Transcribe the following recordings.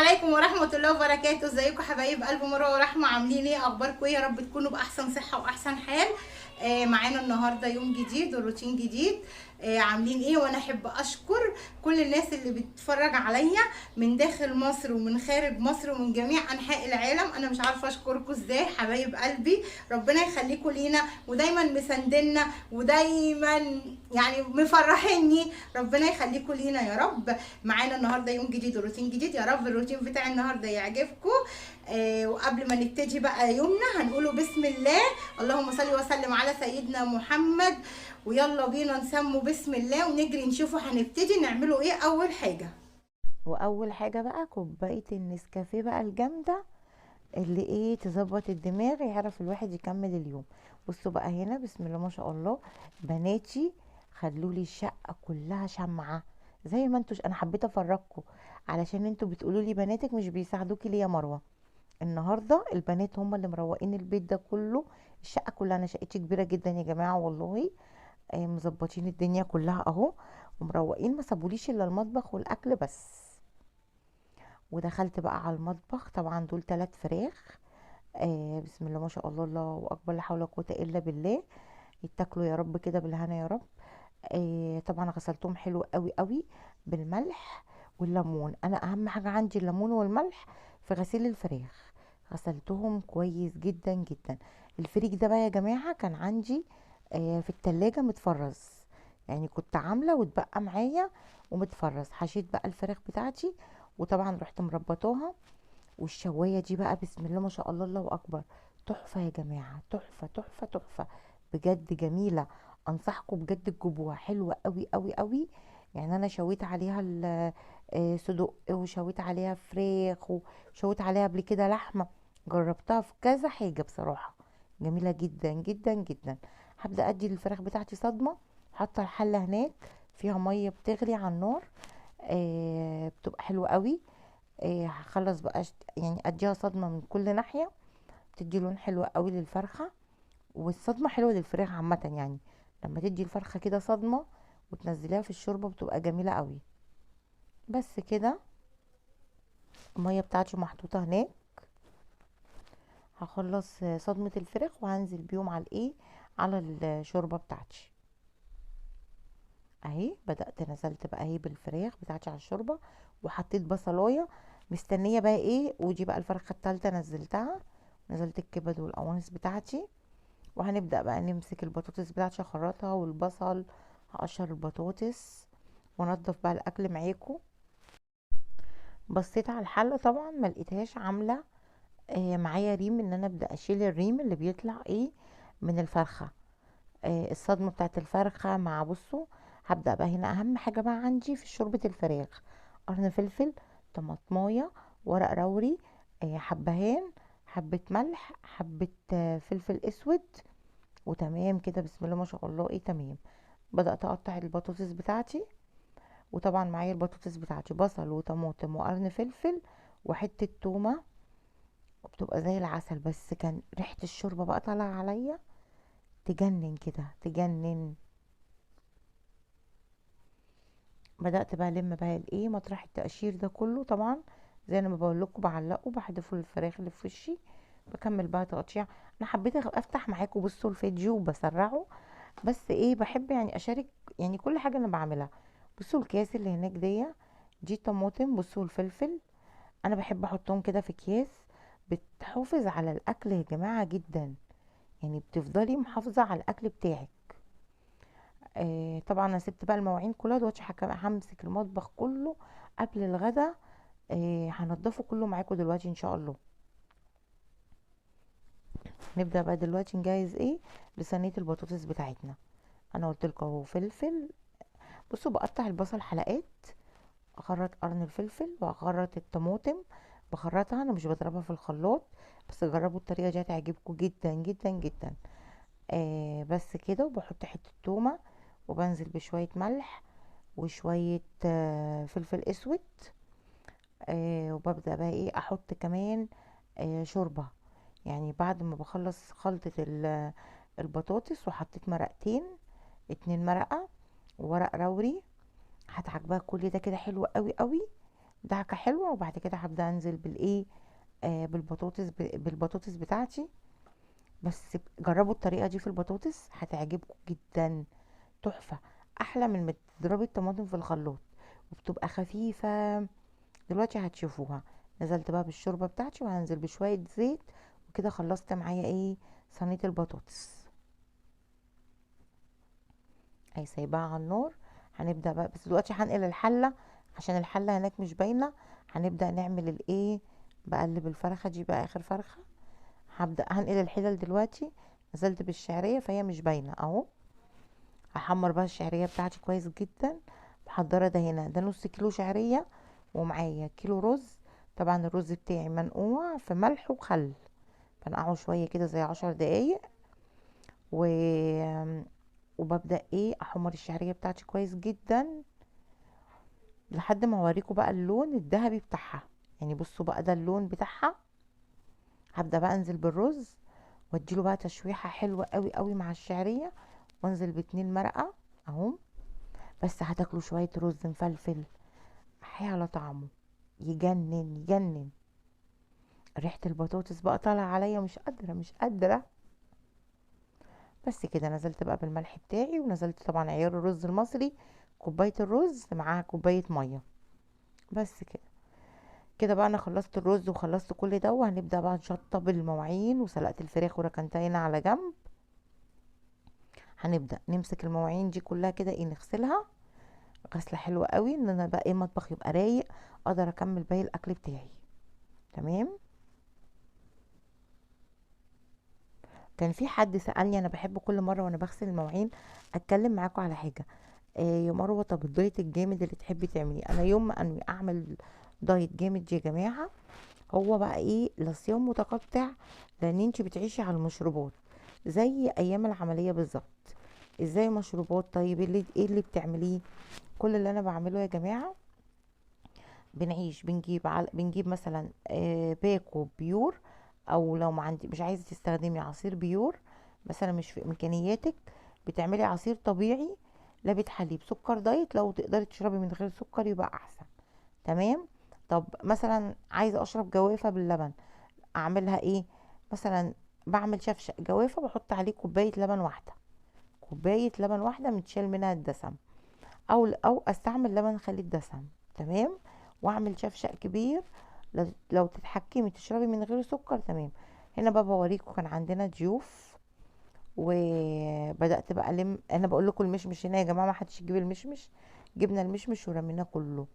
عليكم ورحمة الله وبركاته. ازيكم حبايب قلب مروة ورحمة؟ عاملين ايه؟ اخباركم ايه؟ يا رب تكونوا باحسن صحة واحسن حال. معانا النهاردة يوم جديد وروتين جديد. عاملين ايه؟ وانا احب اشكر كل الناس اللي بتتفرج عليا من داخل مصر ومن خارج مصر ومن جميع انحاء العالم. انا مش عارفة اشكركم ازاي حبايب قلبي. ربنا يخليكم لينا ودايما مساندنا ودايما يعني مفرحيني. ربنا يخليكم لينا يا رب. معانا النهارده يوم جديد وروتين جديد، يا رب الروتين بتاع النهارده يعجبكم. وقبل ما نبتدي بقى يومنا هنقوله بسم الله. اللهم صل وسلم على سيدنا محمد. ويلا بينا نسمو بسم الله ونجري نشوفه هنبتدي نعمله ايه اول حاجه. واول حاجه بقى كوبايه النسكافيه بقى الجامده اللي تظبط الدماغ، يعرف الواحد يكمل اليوم. بصوا بقى هنا، بسم الله ما شاء الله، بناتي خلولي الشقه كلها شمعه زي ما انتوا. انا حبيت افرجكم علشان انتوا بتقولوا لي بناتك مش بيساعدوكي ليه يا مروه. النهارده البنات هم اللي مروقين البيت ده كله، الشقه كلها. انا شقتي كبيره جدا يا جماعه والله. مظبطين الدنيا كلها اهو ومروقين، ما سابوليش الا المطبخ والاكل بس. ودخلت بقى على المطبخ، طبعا دول 3 فراخ. بسم الله ما شاء الله، الله اكبر، لا حول ولا قوه الا بالله. يتاكلوا يا رب كده بالهنا يا رب. طبعا غسلتهم حلو قوي قوي بالملح والليمون. انا اهم حاجه عندي الليمون والملح في غسيل الفراخ. غسلتهم كويس جدا جدا. الفريك ده بقى يا جماعه كان عندي في التلاجة متفرز، يعني كنت عامله واتبقى معايا ومتفرز. حشيت بقى الفراخ بتاعتي وطبعا رحت مربطاها. والشوايه دي بقى بسم الله ما شاء الله، الله اكبر، تحفه يا جماعه، تحفه تحفه تحفه، بجد جميله. انصحكم بجد تجيبوها، حلوه قوي قوي قوي. يعني انا شويت عليها صدق، وشويت عليها فراخ، وشويت عليها قبل كده لحمه. جربتها في كذا حاجه بصراحه، جميله جدا جدا جدا. هبدا ادي الفراخ بتاعتي صدمه. حاطه الحله هناك فيها ميه بتغلي على النار، بتبقى حلوه قوي. هخلص بقى يعني اديها صدمه من كل ناحيه، بتدي لون حلو قوي للفرخه. والصدمه حلوه للفراخ عامه يعني. لما تدي الفرخه كده صدمه وتنزليها في الشوربه بتبقى جميله قوي. بس كده، الميه بتاعتي محطوطه هناك. هخلص صدمه الفراخ وهنزل بيهم على على الشوربه بتاعتي. اهي بدأت نزلت بقى اهي بالفراخ بتاعتي على الشوربه، وحطيت بصلايه. مستنيه بقى ودي بقى الفرخه التالتة نزلتها. نزلت الكبد والقوانص بتاعتي. وهنبدأ بقى نمسك البطاطس بتاعتي اخرطها والبصل. هقشر البطاطس وانضف بقى الاكل معاكم. بصيت على الحله طبعا ما لقيتهاش عامله معايا ريم، ان انا ابدا اشيل الريم اللي بيطلع من الفرخه. الصدمه بتاعت الفرخه مع، بصوا، هبدا بقى هنا. اهم حاجه بقى عندي في شوربه الفراخ: قرن فلفل، طماطمايه، ورق روري، حبهان، حبه ملح، حبه فلفل اسود. وتمام كده، بسم الله ما شاء الله، تمام. بدات اقطع البطاطس بتاعتي. وطبعا معايا البطاطس بتاعتي بصل وطماطم وقرن فلفل وحته تومه، وبتبقى زي العسل. بس كان ريحه الشوربه بقى طالعه عليا تجنن كده، تجنن. بدأت بقى الم بقى مطرح التقشير ده كله طبعا. زي انا ما بقول لكم، بعلقه بحدفه الفراخ اللي في وشي. بكمل بقى تقطيع. انا حبيت افتح معاكم، بصوا الفيديو وبسرعه. بس بحب يعني اشارك يعني كل حاجه انا بعملها. بصوا الكياس اللي هناك دي طماطم. بصوا الفلفل، انا بحب احطهم كده في اكياس. بتحافظ على الاكل يا جماعه جدا، يعني بتفضلي محافظه على الاكل بتاعك. طبعا انا سبت بقى المواعين كلها دلوقتي. همسك المطبخ كله قبل الغدا. هنضفه كله معاكم دلوقتي ان شاء الله. نبدا بقى دلوقتي نجهز لصينيه البطاطس بتاعتنا. انا قلت لكم اهو فلفل. بصوا بقطع البصل حلقات، اخرط قرن الفلفل واخرط الطماطم. بخرطها، انا مش بضربها في الخلاط. بس جربوا الطريقه دي هتعجبكم جدا جدا جدا. بس كده. وبحط حته تومه وبنزل بشويه ملح وشويه فلفل اسود. وببدأ بقى احط كمان شوربة. يعني بعد ما بخلص خلطة البطاطس، وحطيت مرقتين، 2 مرقة وورق روري. هدعك بقى كل ده كده حلو قوي قوي دعكه حلوه. وبعد كده هبدا انزل بالايه، بالبطاطس بتاعتي. بس جربوا الطريقه دي في البطاطس هتعجبكم جدا، تحفه، احلى من ما تضربي الطماطم في الخلاط، وبتبقى خفيفه. دلوقتي هتشوفوها. نزلت بقى بالشوربه بتاعتي، وهنزل بشويه زيت، وكده خلصت معايا ايه، صينيه البطاطس. اهي سايباها على النار. هنبدا بقى، بس دلوقتي هنقل الحله عشان الحله هناك مش باينه. هنبدا نعمل الايه، بقلب الفرخه دي بقى، اخر فرخه. هبدا هنقل الحلل دلوقتي. نزلت بالشعريه فهي مش باينه اهو. هحمر بقى الشعريه بتاعتي كويس جدا. محضره ده هنا، ده نص كيلو شعريه، ومعايا كيلو رز. طبعا الرز بتاعي منقوع في ملح وخل، بنقعه شويه كده زي 10 دقايق. و وببدا ايه، احمر الشعريه بتاعتي كويس جدا لحد ما اوريكم بقى اللون الذهبي بتاعها. يعني بصوا بقى ده اللون بتاعها. هبدا بقى انزل بالرز، واديله بقى تشويحه حلوه قوي قوي مع الشعريه، وانزل باتنين مرقه اهو. بس هتاكلوا شويه رز مفلفل حي على طعمه، يجنن يجنن. ريحه البطاطس بقى طالعه عليا، مش قادره مش قادره. بس كده نزلت بقى بالملح بتاعي، ونزلت طبعا عيار الرز المصري، كوبايه الرز معاها كوبايه ميه. بس كده، كده بقى انا خلصت الرز وخلصت كل ده، وهنبدا بقى نشطب المواعين، وسلقت الفراخ وركنتها هنا على جنب. هنبدا نمسك المواعين دي كلها كده ايه، نغسلها غسله حلوه قوي، ان انا بقى ايه، المطبخ يبقى رايق، اقدر اكمل باقي الاكل بتاعي. تمام. كان في حد سالني، انا بحب كل مره وانا بغسل المواعين اتكلم معاكم على حاجه. يا مروه، طب الدايت الجامد اللي تحبي تعمليه، انا يوم ما انوي اعمل دايت جامد يا جماعه، هو بقى ايه، لا صيام متقطع، لان انت بتعيشي على المشروبات زي ايام العمليه بالظبط. ازاي مشروبات؟ طيب ايه اللي بتعمليه؟ كل اللي انا بعمله يا جماعه، بنجيب مثلا باكو بيور، او لو ما عندي مش عايزه تستخدمي عصير بيور مثلا، مش في امكانياتك، بتعملي عصير طبيعي لبن حليب سكر دايت. لو تقدري تشربي من غير سكر يبقى احسن. تمام. طب مثلا عايزه اشرب جوافه باللبن، اعملها ايه؟ مثلا بعمل شفشق جوافه، بحط عليه كوبايه لبن واحده، كوبايه لبن واحده متشال منها الدسم، او استعمل لبن خالي الدسم. تمام. واعمل شفشق كبير. لو تتحكمي تشربي من غير سكر تمام. هنا بقى بوريكم، كان عندنا ضيوف، وبدات بقى انا بقول لكم المشمش هنا يا جماعه، ما حدش يجيب المشمش. جبنا المشمش ورميناه كله،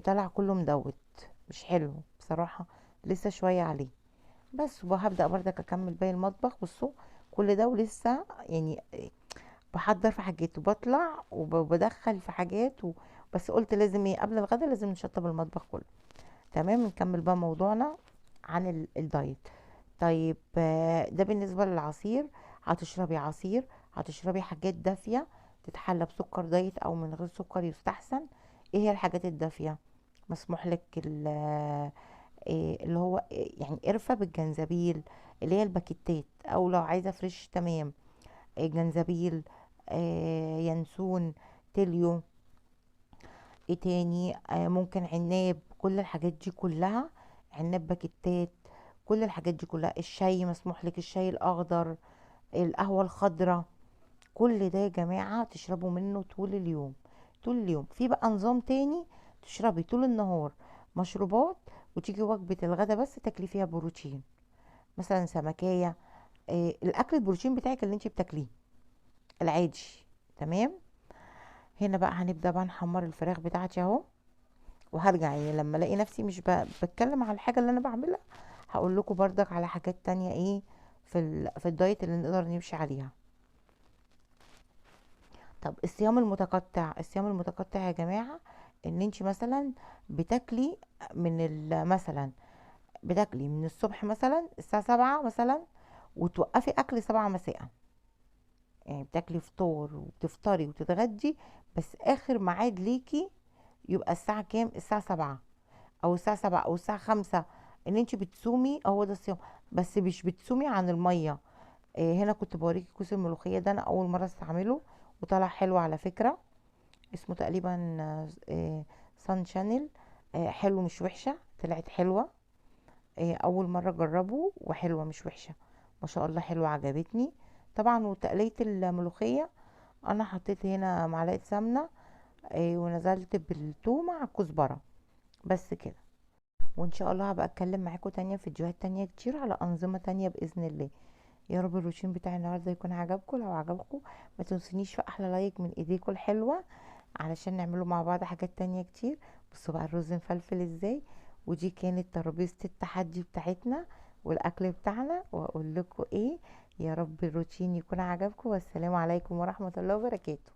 طلع كله مدوت، مش حلو بصراحه، لسه شويه عليه. بس وهبدا برضك اكمل باقي المطبخ. بصوا كل ده ولسه يعني بحضر في حاجات، وبطلع وبدخل في حاجات بس قلت لازم ايه، قبل الغدا لازم نشطب المطبخ كله. تمام. نكمل بقى موضوعنا عن الدايت. طيب ده بالنسبة للعصير. هتشربي عصير، هتشربي حاجات دافية تتحلى بسكر دايت او من غير سكر يستحسن. ايه هي الحاجات الدافية؟ مسموح لك اللي هو يعني قرفة بالجنزبيل، اللي هي الباكيتات، او لو عايزة فريش تمام، جنزبيل، ينسون، تليو. ايه تاني؟ ممكن عناب، كل الحاجات دي كلها، عناب باكيتات، كل الحاجات دي كلها. الشاي مسموح لك، الشاي الاخضر، القهوة الخضراء، كل ده يا جماعة تشربوا منه طول اليوم. طول اليوم. في بقى نظام تاني، تشربي طول النهار مشروبات، وتيجي وجبة الغدا بس تاكلي فيها بروتين، مثلا سمكية، الاكل البروتين بتاعك اللي انت بتاكليه العادي. تمام. هنا بقى هنبدأ بقى نحمر الفراخ بتاعتي اهو. وهرجع يعني لما الاقي نفسي مش بتكلم على الحاجة اللي انا بعملها، هقول لكم بردك على حاجات تانية ايه في الدايت اللي نقدر نمشي عليها. طب الصيام المتقطع، الصيام المتقطع يا جماعة، ان انت مثلا بتاكلي مثلا بتاكلي من الصبح مثلا الساعة 7 مثلا، وتوقفي اكل 7 مساء. يعني بتاكلي فطور وبتفطري وتتغدي، بس اخر ميعاد ليكي يبقى الساعة كام؟ الساعة 7، او الساعة 7 او الساعة 5، ان انت بتصومي، هو ده الصيام. بس مش بتصومي عن المية. هنا كنت بوريكي كوس الملوخية ده، انا اول مرة استعمله وطلع حلو على فكرة. اسمه تقريبا سان شانل. حلو مش وحشه، طلعت حلوه. اول مره اجربه وحلوه مش وحشه، ما شاء الله حلوه عجبتني. طبعا وتقليه الملوخيه انا حطيت هنا معلقه سمنه، ونزلت بالثوم مع الكزبره، بس كده. وان شاء الله هبقى اتكلم معاكم تانية في فيديوهات تانية كتير على انظمه تانية باذن الله. يا رب الروتين بتاع النهارده يكون عجبكم. لو عجبكم ما تنسونيش في احلى لايك من ايديكم الحلوه، علشان نعمله مع بعض حاجات تانية كتير. بصوا بقى الرز مفلفل ازاي. ودي كانت ترابيزه التحدي بتاعتنا والاكل بتاعنا، واقول لكم ايه، يا رب الروتين يكون عجبكم، والسلام عليكم ورحمه الله وبركاته.